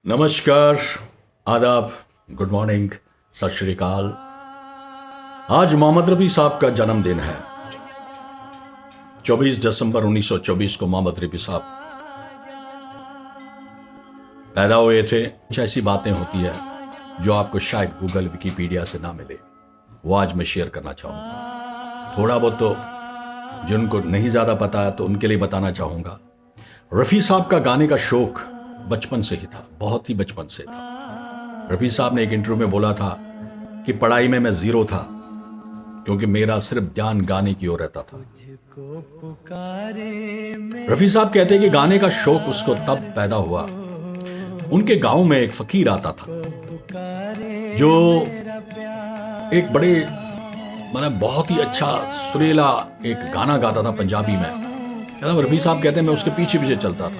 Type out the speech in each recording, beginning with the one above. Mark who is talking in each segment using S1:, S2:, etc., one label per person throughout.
S1: नमस्कार, आदाब, good morning, सत श्री अकाल। आज मोहम्मद रफ़ी साहब का जन्मदिन है। 24 दिसंबर 1924 को मोहम्मद रफ़ी साहब पैदा हुए थे। कुछ ऐसी बातें होती है जो आपको शायद गूगल विकिपीडिया से ना मिले, वो आज मैं शेयर करना चाहूँगा। थोड़ा बहुत तो जिनको नहीं ज़्यादा पता है तो उनके लिए बताना चाहूँगा। रफ़ी साहब का गाने का शौक बचपन से ही था, बहुत ही बचपन से था। रफ़ी साहब ने एक इंटरव्यू में बोला था कि पढ़ाई में मैं ज़ीरो था क्योंकि मेरा सिर्फ ध्यान गाने की ओर रहता था। रफ़ी साहब कहते हैं कि गाने का शौक उसको तब पैदा हुआ, उनके गांव में एक फ़कीर आता था जो एक बड़े बहुत ही अच्छा सुरीला एक गाना गाता था पंजाबी में। रफ़ी साहब कहते हैं मैं उसके पीछे पीछे चलता था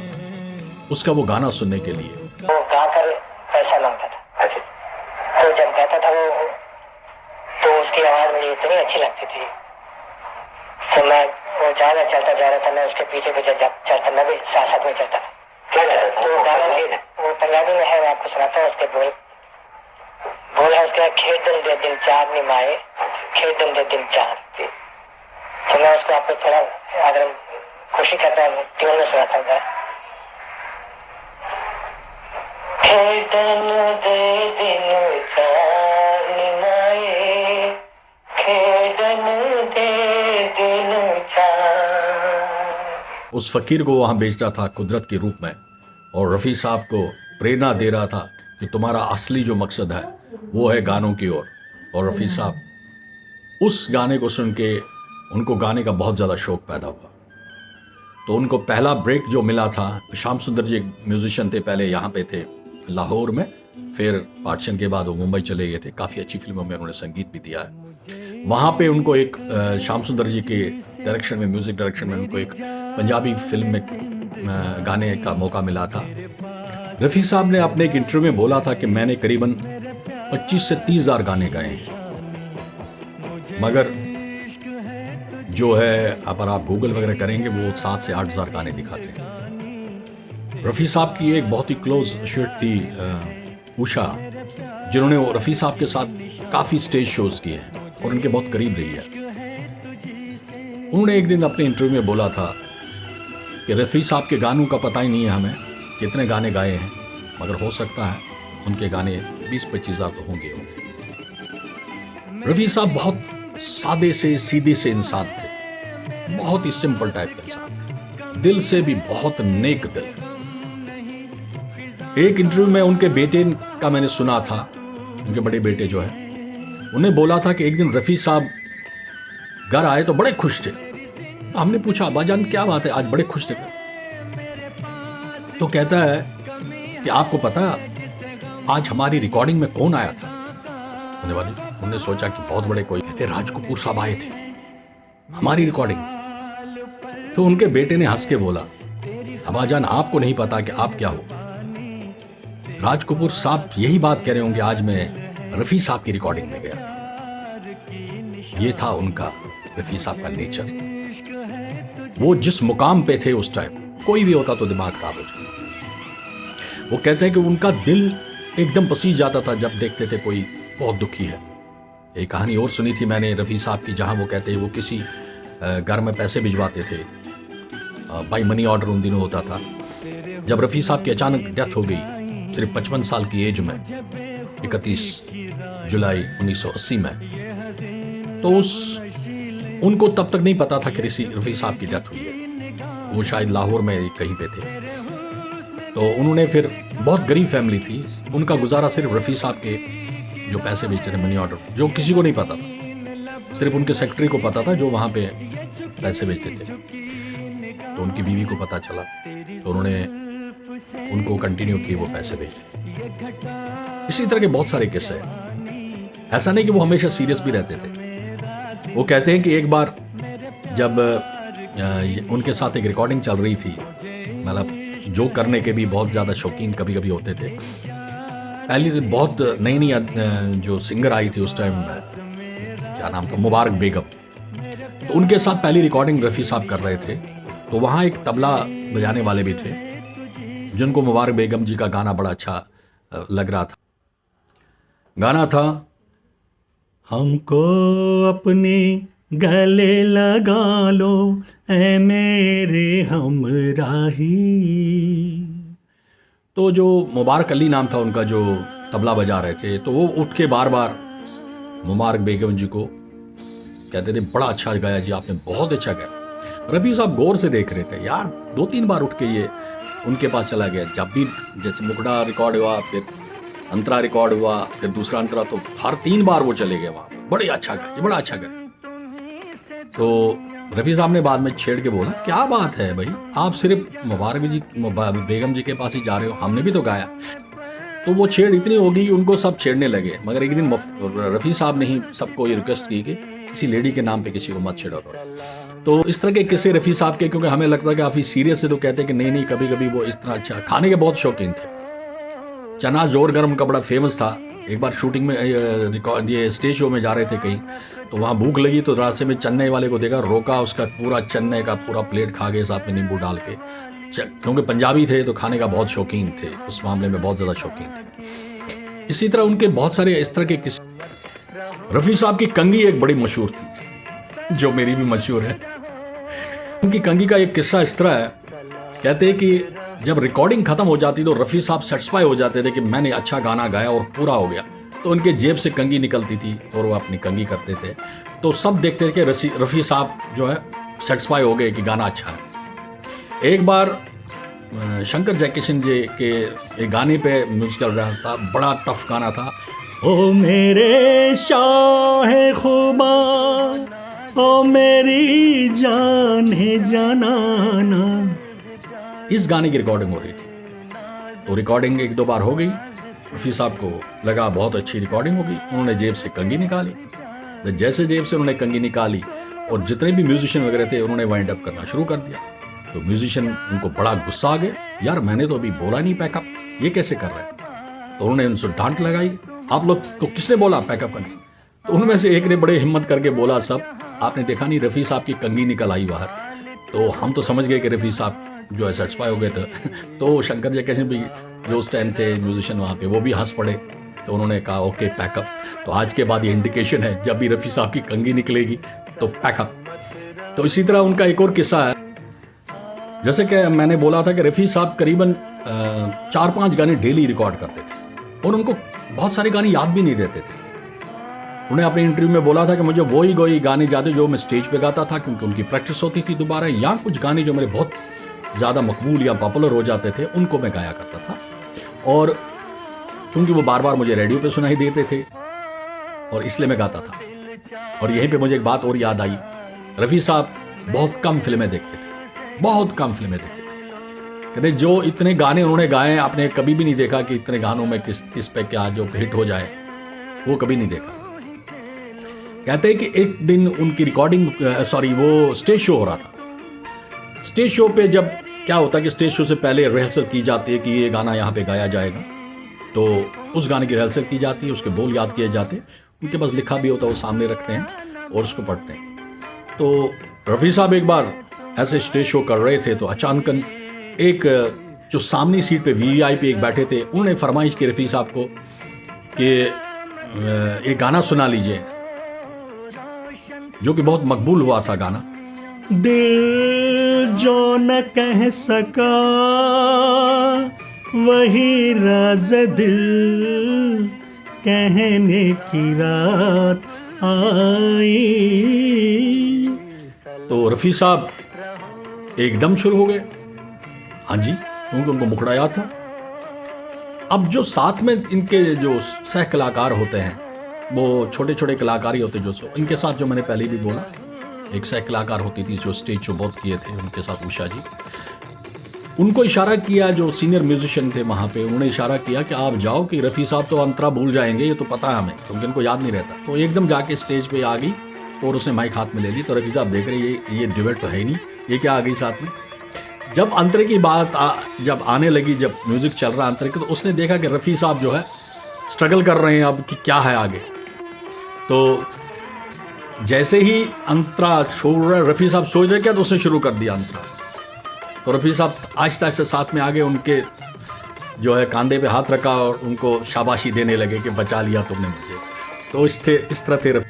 S1: उसका वो गाना सुनने के लिए।
S2: वो गाकर पैसा मांगता था। अच्छा। तो जब गाता था वो तो उसकी आवाज मुझे इतनी अच्छी लगती थी तो मैं वो ज्यादा चलता जा रहा था, मैं उसके पीछे पीछे चलता, मैं भी साथ साथ में चलता था। क्या गाता था? तो गाना वो पंजाबी में है, मैं आपको सुनाता हूँ। उसके बोल है उसके खेदन दे दिन चार निमाए, खेदन दे दिन चार। तो मैं उसको आपको थोड़ा अगर खुशी करता हूँ ट्यून में सुनाता हूँ। खेदन दे दिन चार निमाए, खेदन दे दिन चार।
S1: उस फकीर को वहां बेचता था कुदरत के रूप में, और रफ़ी साहब को प्रेरणा दे रहा था कि तुम्हारा असली जो मकसद है वो है गानों की ओर। और रफ़ी साहब उस गाने को सुन के उनको गाने का बहुत ज़्यादा शौक पैदा हुआ। तो उनको पहला ब्रेक जो मिला था, श्याम सुंदर जी म्यूजिशियन थे, पहले यहाँ पे थे लाहौर में, फिर पार्टीशन के बाद वो मुंबई चले गए थे। काफ़ी अच्छी फिल्मों में उन्होंने संगीत भी दिया है। वहाँ पे उनको एक श्याम सुंदर जी के डायरेक्शन में, म्यूज़िक डायरेक्शन में उनको एक पंजाबी फिल्म में गाने का मौका मिला था। रफ़ी साहब ने अपने एक इंटरव्यू में बोला था कि मैंने करीबन 25 से 30 हज़ार गाने गाए हैं, मगर जो है अगर आप गूगल वगैरह करेंगे वो 7 से 8 हज़ार गाने दिखाते हैं। रफ़ी साहब की एक बहुत ही क्लोज शिट थी उषा, जिन्होंने वो रफ़ी साहब के साथ काफ़ी स्टेज शोज किए हैं और उनके बहुत करीब रही है। उन्होंने एक दिन अपने इंटरव्यू में बोला था कि रफ़ी साहब के गानों का पता ही नहीं है हमें कितने गाने गाए हैं, मगर हो सकता है उनके गाने 20-25 हज़ार तो होंगे। रफ़ी साहब बहुत सादे से सीधे से इंसान थे, बहुत ही सिंपल टाइप के इंसान थे, दिल से भी बहुत नेक दिल। एक इंटरव्यू में उनके बेटे का मैंने सुना था, उनके बड़े बेटे जो है, उन्हें बोला था कि एक दिन रफ़ी साहब घर आए तो बड़े खुश थे। तो हमने पूछा अब्बाजान क्या बात है, आज बड़े खुश थे? तो कहता है कि आपको पता आज हमारी रिकॉर्डिंग में कौन आया था? उन्होंने सोचा कि बहुत बड़े कोई, कहते राज कपूर साहब आए थे हमारी रिकॉर्डिंग। तो उनके बेटे ने हंस के बोला अब्बाजान आपको नहीं पता कि आप क्या हो। राज कपूर साहब यही बात कह रहे होंगे आज मैं रफ़ी साहब की रिकॉर्डिंग में गया था। ये था उनका रफ़ी साहब का नेचर। वो जिस मुकाम पे थे उस टाइम, कोई भी होता तो दिमाग खराब हो जाता। वो कहते हैं कि उनका दिल एकदम पसीज जाता था जब देखते थे कोई बहुत दुखी है। एक कहानी और सुनी थी मैंने रफ़ी साहब की, जहां वो कहते हैं वो किसी घर में पैसे भिजवाते थे, बाई मनी ऑर्डर उन दिनों होता था। जब रफ़ी साहब की अचानक डेथ हो गई सिर्फ 55 साल की एज में, 31 जुलाई 1980 में, तो उनको तब तक नहीं पता था कि रफ़ी साहब की डेथ हुई है। वो शायद लाहौर में कहीं पे थे। तो उन्होंने फिर, बहुत गरीब फैमिली थी, उनका गुजारा सिर्फ रफ़ी साहब के जो पैसे बेच रहे मनी ऑर्डर, जो किसी को नहीं पता था, सिर्फ उनके सेक्रेटरी को पता था जो वहाँ पे पैसे बेचते थे। तो उनकी बीवी को पता चला तो उन्होंने उनको कंटिन्यू किए वो पैसे भेजे। इसी तरह के बहुत सारे किस्से हैं। ऐसा नहीं कि वो हमेशा सीरियस भी रहते थे। वो कहते हैं कि एक बार जब उनके साथ एक रिकॉर्डिंग चल रही थी, मतलब जो करने के भी बहुत ज़्यादा शौकीन कभी कभी होते थे। पहली बहुत नई नई जो सिंगर आई थी उस टाइम, क्या नाम था, मुबारक बेगम। तो उनके साथ पहली रिकॉर्डिंग रफ़ी साहब कर रहे थे। तो वहाँ एक तबला बजाने वाले भी थे जिनको मुबारक बेगम जी का गाना बड़ा अच्छा लग रहा था। गाना था, हमको अपने गले लगा लो ऐ मेरे हमराही। तो जो मुबारक अली नाम था उनका, जो तबला बजा रहे थे, तो वो उठ के बार बार मुबारक बेगम जी को कहते थे, बड़ा अच्छा गाया जी आपने, बहुत अच्छा गाया। रफ़ी साहब गौर से देख रहे थे, यार 2-3 बार उठ के ये उनके पास चला गया। जब भी जैसे मुखड़ा रिकॉर्ड हुआ, फिर अंतरा रिकॉर्ड हुआ, फिर दूसरा अंतरा, तो हर 3 बार वो चले गए वहाँ पर, बड़े अच्छा गाया जी, बड़ा अच्छा गाया। तो रफ़ी साहब ने बाद में छेड़ के बोला, क्या बात है भाई, आप सिर्फ मुबारक बेगम जी के पास ही जा रहे हो, हमने भी तो गाया। तो वो छेड़ इतनी होगी, उनको सब छेड़ने लगे। मगर एक दिन रफ़ी साहब ने ही सबको ये रिक्वेस्ट की कि किसी लेडी के नाम पे किसी को मत छेड़ा करो। तो इस तरह के किस्से रफ़ी साहब के, क्योंकि हमें लगता है कि काफ़ी सीरियस से, तो कहते हैं कि नहीं नहीं, कभी कभी वो इस तरह अच्छा खाने के बहुत शौकीन थे। चना जोर गर्म का बड़ा फेमस था। एक बार शूटिंग में ये स्टेज शो में जा रहे थे कहीं, तो वहाँ भूख लगी, तो रास्ते में चन्नई वाले को देखा, रोका, उसका पूरा चन्नई का पूरा प्लेट खा गए, साथ में नींबू डाल के। क्योंकि पंजाबी थे तो खाने का बहुत शौकीन थे, उस मामले में बहुत ज़्यादा शौकीन थे। इसी तरह उनके बहुत सारे इस तरह के किस्से। रफ़ी साहब की कंघी एक बड़ी मशहूर थी, जो मेरी भी मशहूर है। उनकी कंघी का एक किस्सा इस तरह है, कहते हैं कि जब रिकॉर्डिंग खत्म हो जाती तो रफ़ी साहब सेटिस्फाई हो जाते थे कि मैंने अच्छा गाना गाया और पूरा हो गया, तो उनके जेब से कंघी निकलती थी और वो अपनी कंघी करते थे। तो सब देखते थे कि रफ़ी साहब जो है सेटिस्फाई हो गए कि गाना अच्छा है। एक बार शंकर जयकिशन जी के एक गाने पे म्यूजिक चल रहा था, बड़ा टफ गाना था, ओ मेरे शाह खुबा, ओ मेरी जान है जानाना। इस गाने की रिकॉर्डिंग हो रही थी। तो रिकॉर्डिंग 1-2 बार हो गई, रफ़ी साहब को लगा बहुत अच्छी रिकॉर्डिंग होगी, उन्होंने जेब से कंघी निकाली। तो जैसे जेब से उन्होंने कंघी निकाली और जितने भी म्यूजिशियन वगैरह थे उन्होंने वाइंड अप करना शुरू कर दिया। तो म्यूजिशियन, उनको बड़ा गुस्सा आ गया, यार मैंने तो अभी बोला नहीं पैकअप, ये कैसे कर रहे हैं। तो उन्होंने उनसे डांट लगाई, आप लोग को किसने बोला पैकअप करने। तो उनमें से एक ने बड़े हिम्मत करके बोला, सब आपने देखा नहीं रफ़ी साहब की कंघी निकल आई बाहर। तो हम तो समझ गए कि रफ़ी साहब जो है सेटिस्फाई हो गए थे। तो शंकर जयकिशन भी जो उस टाइम थे म्यूजिशियन वहाँ पे, वो भी हंस पड़े। तो उन्होंने कहा ओके पैकअप। तो आज के बाद ये इंडिकेशन है, जब भी रफ़ी साहब की कंघी निकलेगी तो पैकअप। तो इसी तरह उनका एक और किस्सा है, जैसे कि मैंने बोला था कि रफ़ी साहब करीबन 4-5 गाने डेली रिकॉर्ड करते थे और उनको बहुत सारे गाने याद भी नहीं रहते थे। उन्हें अपने इंटरव्यू में बोला था कि मुझे वही गाने याद है जो मैं स्टेज पे गाता था, क्योंकि उनकी प्रैक्टिस होती थी दोबारा, या कुछ गाने जो मेरे बहुत ज़्यादा मकबूल या पॉपुलर हो जाते थे उनको मैं गाया करता था। और क्योंकि वो बार बार मुझे रेडियो पे सुनाई देते थे और इसलिए मैं गाता था। और यहीं पे मुझे एक बात और याद आई, रफ़ी साहब बहुत कम फिल्में देखते थे, बहुत कम फिल्में देखते थे। कहते जो इतने गाने उन्होंने गाए, आपने कभी भी नहीं देखा कि इतने गानों में किस पे क्या जो हिट हो जाए, वो कभी नहीं देखा। कहते हैं कि एक दिन उनकी रिकॉर्डिंग वो स्टेज शो हो रहा था। स्टेज शो पे जब क्या होता है कि स्टेज शो से पहले रिहर्सल की जाती है कि ये गाना यहाँ पे गाया जाएगा, तो उस गाने की रिहर्सल की जाती है, उसके बोल याद किए जाते हैं, उनके पास लिखा भी होता है, वो सामने रखते हैं और उसको पढ़ते हैं। तो रफ़ी साहब एक बार ऐसे स्टेज शो कर रहे थे, तो अचानक एक जो सामने सीट पे वीआईपी एक बैठे थे, उन्होंने फरमाइश की रफ़ी साहब को कि एक गाना सुना लीजिए, जो कि बहुत मकबूल हुआ था गाना। दिल जो न कह सका वही राज दिल कहने की रात आई। तो रफ़ी साहब एकदम शुरू हो गए, हाँ जी, क्योंकि उनको मुखड़ा याद था। अब जो साथ में इनके जो सह कलाकार होते हैं, वो छोटे छोटे कलाकार ही होते जो इनके साथ, जो मैंने पहले भी बोला, एक सह कलाकार होती थी जो स्टेज शो बहुत किए थे, उनके साथ उषा जी। उनको इशारा किया, जो सीनियर म्यूजिशियन थे वहाँ पे, उन्होंने इशारा किया कि आप जाओ, कि रफ़ी साहब तो अंतरा भूल जाएंगे, ये तो पता है हमें, क्योंकि उनको याद नहीं रहता। तो एकदम जाके स्टेज पे आ गई और उसने माइक हाथ में ले ली। तो रफ़ी साहब देख रहे ये ड्यूएट तो है ही नहीं, ये क्या आ गई साथ में। जब अंतरे की बात जब आने लगी, जब म्यूजिक चल रहा अंतरे की, तो उसने देखा कि रफ़ी साहब जो है स्ट्रगल कर रहे हैं अब कि क्या है आगे। तो जैसे ही अंतरा छोड़ रहा, रफ़ी साहब सोच रहे क्या, तो उसने शुरू कर दिया अंतरा। तो रफ़ी साहब आहिस्ता आहिस्ता साथ में आगे, उनके जो है कांधे पे हाथ रखा और उनको शाबाशी देने लगे कि बचा लिया तुमने मुझे। तो इस तरह थे रफ़ी।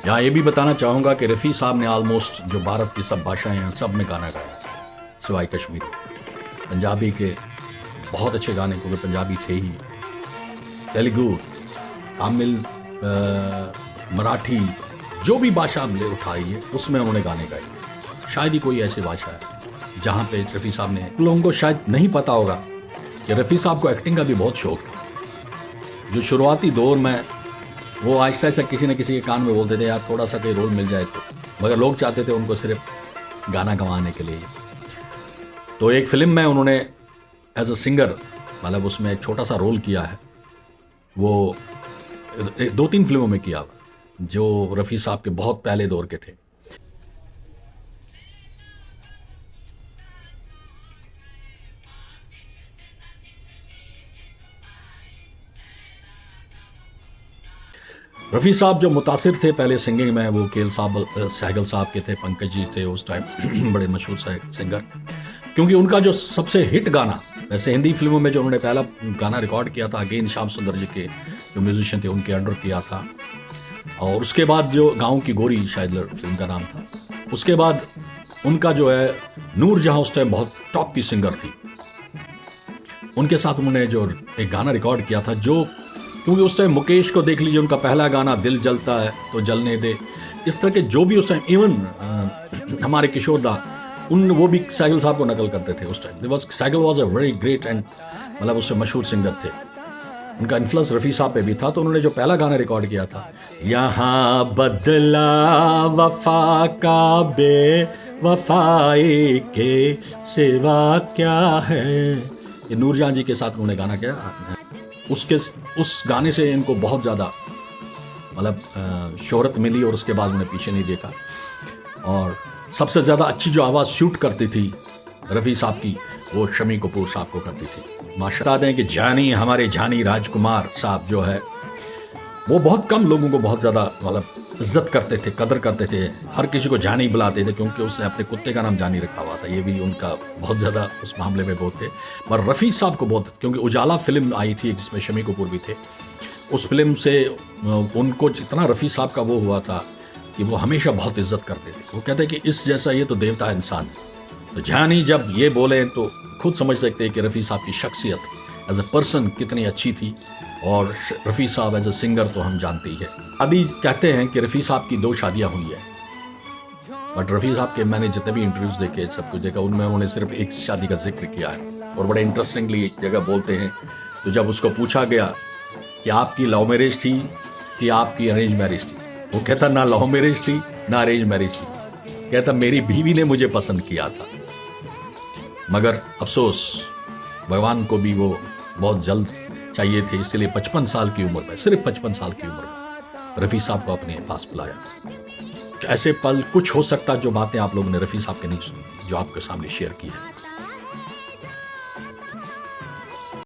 S1: यहाँ ये भी बताना चाहूँगा कि रफ़ी साहब ने ऑलमोस्ट जो भारत की सब भाषाएं हैं सब में गाना गाया सिवाय कश्मीरी। पंजाबी के बहुत अच्छे गाने, क्योंकि पंजाबी थे ही, तेलुगु, तमिल, मराठी, जो भी भाषा आप ले उठाइए उसमें उन्होंने गाने गाए। शायद ही कोई ऐसी भाषा है जहाँ पे रफ़ी साहब ने, लोगों को शायद नहीं पता होगा कि रफ़ी साहब को एक्टिंग का भी बहुत शौक था। जो शुरुआती दौर में वो आहिस्ता आहिस्ता किसी न किसी के कान में बोलते थे यार थोड़ा सा कोई रोल मिल जाए तो, मगर लोग चाहते थे उनको सिर्फ गाना गंवाने के लिए। तो एक फिल्म में उन्होंने एज अ सिंगर, मतलब उसमें एक छोटा सा रोल किया है, वो 2-3 फिल्मों में किया हुआ, जो रफ़ी साहब के बहुत पहले दौर के थे। रफ़ी साहब जो मुतासिर थे पहले सिंगिंग में, वो केएल साहब, सहगल साहब के थे, पंकज जी थे उस टाइम बड़े मशहूर सिंगर, क्योंकि उनका जो सबसे हिट गाना, वैसे हिंदी फिल्मों में जो उन्होंने पहला गाना रिकॉर्ड किया था अगेन श्याम सुंदर जी के जो म्यूजिशियन थे उनके अंडर किया था, और उसके बाद जो गाँव की गोरी शायद फिल्म का नाम था, उसके बाद उनका जो है नूर जहाँ उस टाइम बहुत टॉप की सिंगर थी, उनके साथ उन्होंने जो एक गाना रिकॉर्ड किया था, जो क्योंकि उस टाइम मुकेश को देख लीजिए, उनका पहला गाना दिल जलता है तो जलने दे, इस तरह के जो भी उस टाइम, इवन हमारे किशोर दा, वो भी सहगल साहब को नकल करते थे उस time. Sahgal was a very great and मतलब उससे मशहूर सिंगर थे, उनका इन्फ्लुएंस रफ़ी साहब पे भी था। तो उन्होंने जो पहला गाना रिकॉर्ड किया था, यहाँ बदला वफा का बेवफाई के सिवा क्या है, ये नूरजहां जी के साथ उन्होंने गाना किया। उस गाने से इनको बहुत ज़्यादा मतलब शोहरत मिली, और उसके बाद उन्हें पीछे नहीं देखा। और सबसे ज़्यादा अच्छी जो आवाज़ शूट करती थी रफ़ी साहब की, वो शमी कपूर साहब को करती थी। माशा दें कि जानी, हमारे जानी राजकुमार साहब जो है, वो बहुत कम लोगों को बहुत ज़्यादा मतलब इज्जत करते थे, कदर करते थे, हर किसी को जानी बुलाते थे, क्योंकि उसने अपने कुत्ते का नाम जानी रखा हुआ था। ये भी उनका बहुत ज़्यादा उस मामले में बहुत थे। पर रफ़ी साहब को बहुत, क्योंकि उजाला फिल्म आई थी जिसमें शमी कपूर भी थे, उस फिल्म से उनको जितना रफ़ी साहब का वो हुआ था कि वो हमेशा बहुत इज्जत करते थे। वो कहते कि इस जैसा ये तो देवता इंसान है। तो जानी जब ये बोले तो खुद समझ सकते हैं कि रफ़ी साहब की शख्सियत एज अ पर्सन कितनी अच्छी थी, और रफ़ी साहब एज अ सिंगर तो हम जानते ही है। शादी कहते हैं कि रफ़ी साहब की 2 शादियां हुई है, बट रफ़ी साहब के मैंने जितने भी इंटरव्यूज देखे, सब कुछ देखा, उनमें उन्होंने सिर्फ एक शादी का जिक्र किया है। और बड़े इंटरेस्टिंगली एक जगह बोलते हैं, तो जब उसको पूछा गया कि आपकी लव मैरिज थी कि आपकी अरेंज मैरिज थी, वो कहता ना लव मैरिज थी ना अरेंज मैरिज थी, कहता मेरी बीवी ने मुझे पसंद किया था, मगर अफसोस भगवान को भी वो बहुत जल्द चाहिए थे, इसलिए 55 साल की उम्र में, सिर्फ 55 साल की उम्र में रफ़ी साहब को अपने पास बुलाया। ऐसे पल कुछ हो सकता जो बातें आप लोगों ने रफ़ी साहब के नहीं सुनी थी, जो आपके सामने शेयर की है।